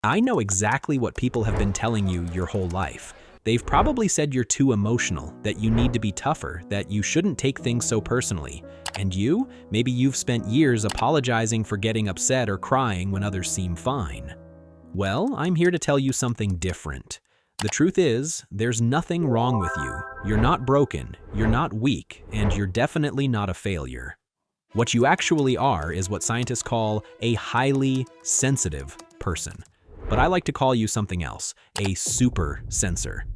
I know exactly what people have been telling you your whole life. They've probably said you're too emotional, that you need to be tougher, that you shouldn't take things so personally. And you? Maybe you've spent years apologizing for getting upset or crying when others seem fine. Well, I'm here to tell you something different. The truth is, there's nothing wrong with you. You're not broken, you're not weak, and you're definitely not a failure. What you actually are is what scientists call a highly sensitive person. But I like to call you something else, a super sensor.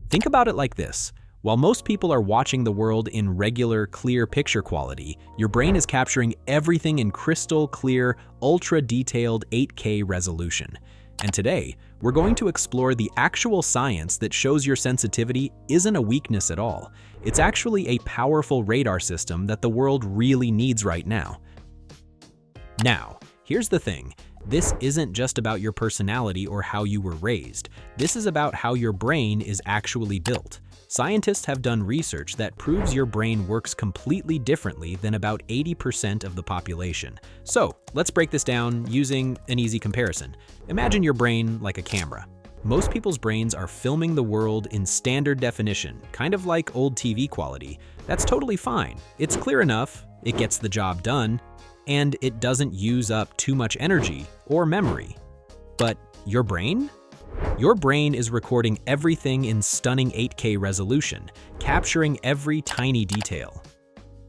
Think about it like this. While most people are watching the world in regular, clear picture quality, your brain is capturing everything in crystal clear, ultra-detailed 8K resolution. And today, we're going to explore the actual science that shows your sensitivity isn't a weakness at all. It's actually a powerful radar system that the world really needs right now. Now, here's the thing. This isn't just about your personality or how you were raised. This is about how your brain is actually built. Scientists have done research that proves your brain works completely differently than about 80% of the population. So, let's break this down using an easy comparison. Imagine your brain like a camera. Most people's brains are filming the world in standard definition, kind of like old TV quality. That's totally fine. It's clear enough, it gets the job done, and it doesn't use up too much energy or memory. But your brain? Your brain is recording everything in stunning 8K resolution, capturing every tiny detail.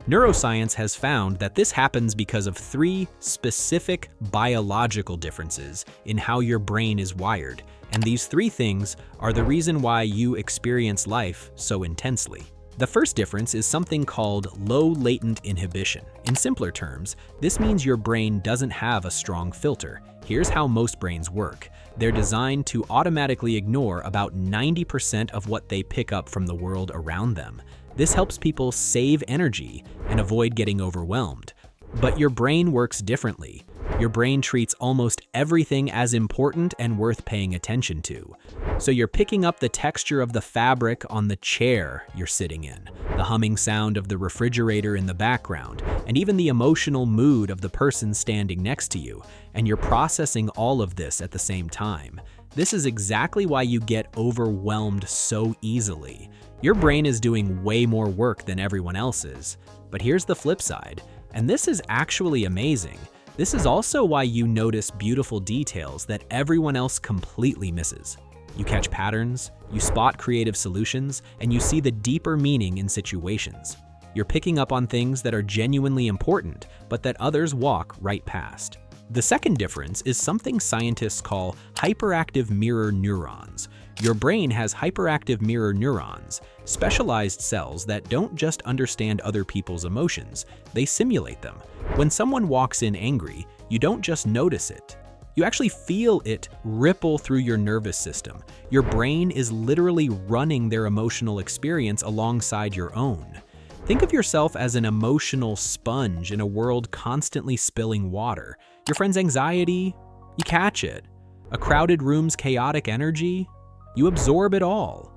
Neuroscience has found that this happens because of 3 specific biological differences in how your brain is wired, and these 3 things are the reason why you experience life so intensely. The first difference is something called low latent inhibition. In simpler terms, this means your brain doesn't have a strong filter. Here's how most brains work. They're designed to automatically ignore about 90% of what they pick up from the world around them. This helps people save energy and avoid getting overwhelmed. But your brain works differently. Your brain treats almost everything as important and worth paying attention to. So you're picking up the texture of the fabric on the chair you're sitting in, the humming sound of the refrigerator in the background, and even the emotional mood of the person standing next to you, and you're processing all of this at the same time. This is exactly why you get overwhelmed so easily. Your brain is doing way more work than everyone else's. But here's the flip side, and this is actually amazing. This is also why you notice beautiful details that everyone else completely misses. You catch patterns, you spot creative solutions, and you see the deeper meaning in situations. You're picking up on things that are genuinely important, but that others walk right past. The second difference is something scientists call hyperactive mirror neurons. Your brain has hyperactive mirror neurons, specialized cells that don't just understand other people's emotions, they simulate them. When someone walks in angry, you don't just notice it. You actually feel it ripple through your nervous system. Your brain is literally running their emotional experience alongside your own. Think of yourself as an emotional sponge in a world constantly spilling water. Your friend's anxiety, you catch it. A crowded room's chaotic energy, you absorb it all.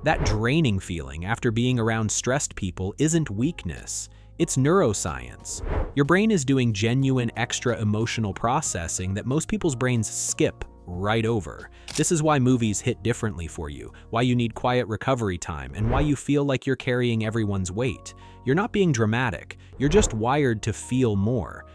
That draining feeling after being around stressed people isn't weakness, it's neuroscience. Your brain is doing genuine extra emotional processing that most people's brains skip right over. This is why movies hit differently for you, why you need quiet recovery time, and why you feel like you're carrying everyone's weight. You're not being dramatic, you're just wired to feel more.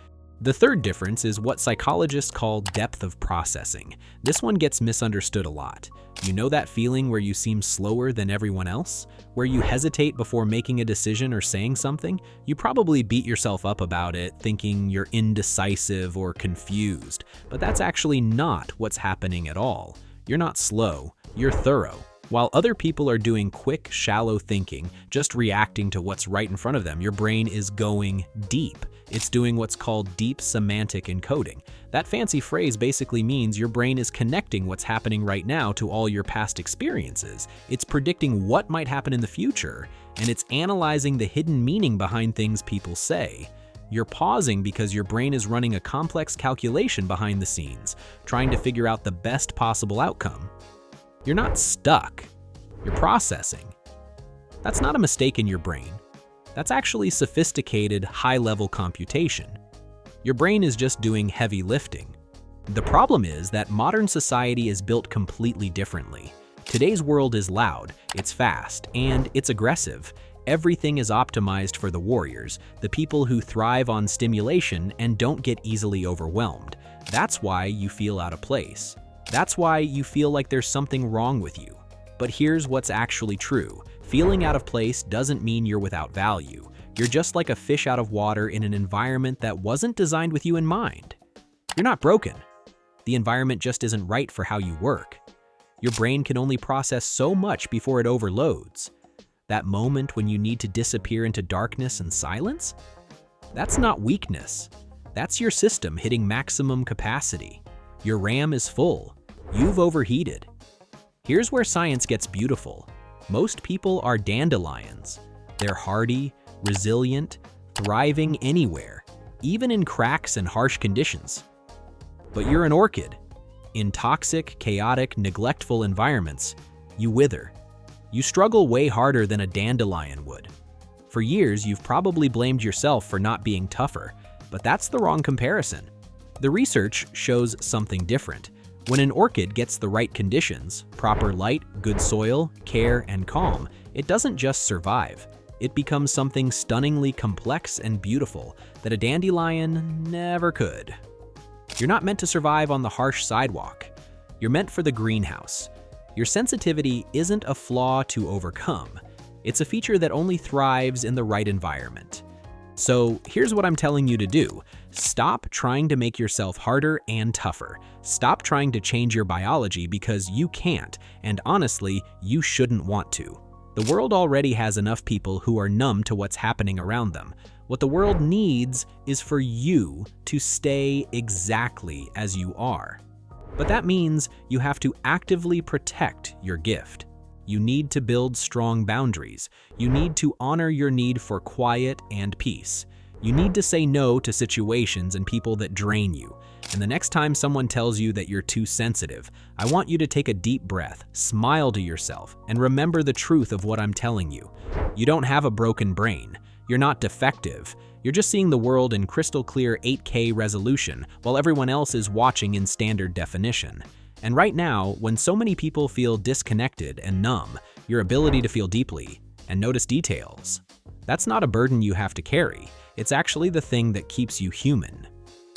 The third difference is what psychologists call depth of processing. This one gets misunderstood a lot. You know that feeling where you seem slower than everyone else? Where you hesitate before making a decision or saying something? You probably beat yourself up about it, thinking you're indecisive or confused. But that's actually not what's happening at all. You're not slow, you're thorough. While other people are doing quick, shallow thinking, just reacting to what's right in front of them, your brain is going deep. It's doing what's called deep semantic encoding. That fancy phrase basically means your brain is connecting what's happening right now to all your past experiences. It's predicting what might happen in the future, and it's analyzing the hidden meaning behind things people say. You're pausing because your brain is running a complex calculation behind the scenes, trying to figure out the best possible outcome. You're not stuck, you're processing. That's not a mistake in your brain. That's actually sophisticated, high-level computation. Your brain is just doing heavy lifting. The problem is that modern society is built completely differently. Today's world is loud, it's fast, and it's aggressive. Everything is optimized for the warriors, the people who thrive on stimulation and don't get easily overwhelmed. That's why you feel out of place. That's why you feel like there's something wrong with you. But here's what's actually true. Feeling out of place doesn't mean you're without value. You're just like a fish out of water in an environment that wasn't designed with you in mind. You're not broken. The environment just isn't right for how you work. Your brain can only process so much before it overloads. That moment when you need to disappear into darkness and silence? That's not weakness. That's your system hitting maximum capacity. Your RAM is full. You've overheated. Here's where science gets beautiful. Most people are dandelions. They're hardy, resilient, thriving anywhere, even in cracks and harsh conditions. But you're an orchid. In toxic, chaotic, neglectful environments, you wither. You struggle way harder than a dandelion would. For years, you've probably blamed yourself for not being tougher, but that's the wrong comparison. The research shows something different. When an orchid gets the right conditions, proper light, good soil, care, and calm, it doesn't just survive. It becomes something stunningly complex and beautiful that a dandelion never could. You're not meant to survive on the harsh sidewalk. You're meant for the greenhouse. Your sensitivity isn't a flaw to overcome. It's a feature that only thrives in the right environment. So here's what I'm telling you to do. Stop trying to make yourself harder and tougher. Stop trying to change your biology because you can't, and honestly, you shouldn't want to. The world already has enough people who are numb to what's happening around them. What the world needs is for you to stay exactly as you are. But that means you have to actively protect your gift. You need to build strong boundaries. You need to honor your need for quiet and peace. You need to say no to situations and people that drain you. And the next time someone tells you that you're too sensitive, I want you to take a deep breath, smile to yourself, and remember the truth of what I'm telling you. You don't have a broken brain. You're not defective. You're just seeing the world in crystal clear 8K resolution while everyone else is watching in standard definition. And right now, when so many people feel disconnected and numb, your ability to feel deeply and notice details, that's not a burden you have to carry. It's actually the thing that keeps you human.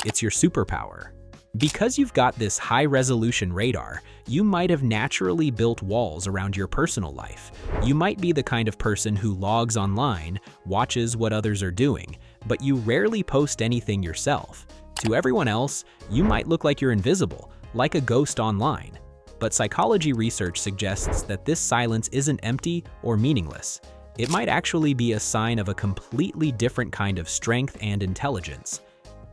It's your superpower. Because you've got this high-resolution radar, you might have naturally built walls around your personal life. You might be the kind of person who logs online, watches what others are doing, but you rarely post anything yourself. To everyone else, you might look like you're invisible, like a ghost online. But psychology research suggests that this silence isn't empty or meaningless. It might actually be a sign of a completely different kind of strength and intelligence.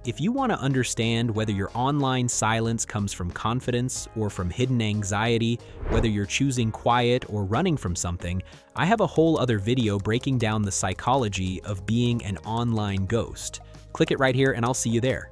If you want to understand whether your online silence comes from confidence or from hidden anxiety, whether you're choosing quiet or running from something, I have a whole other video breaking down the psychology of being an online ghost. Click it right here and I'll see you there.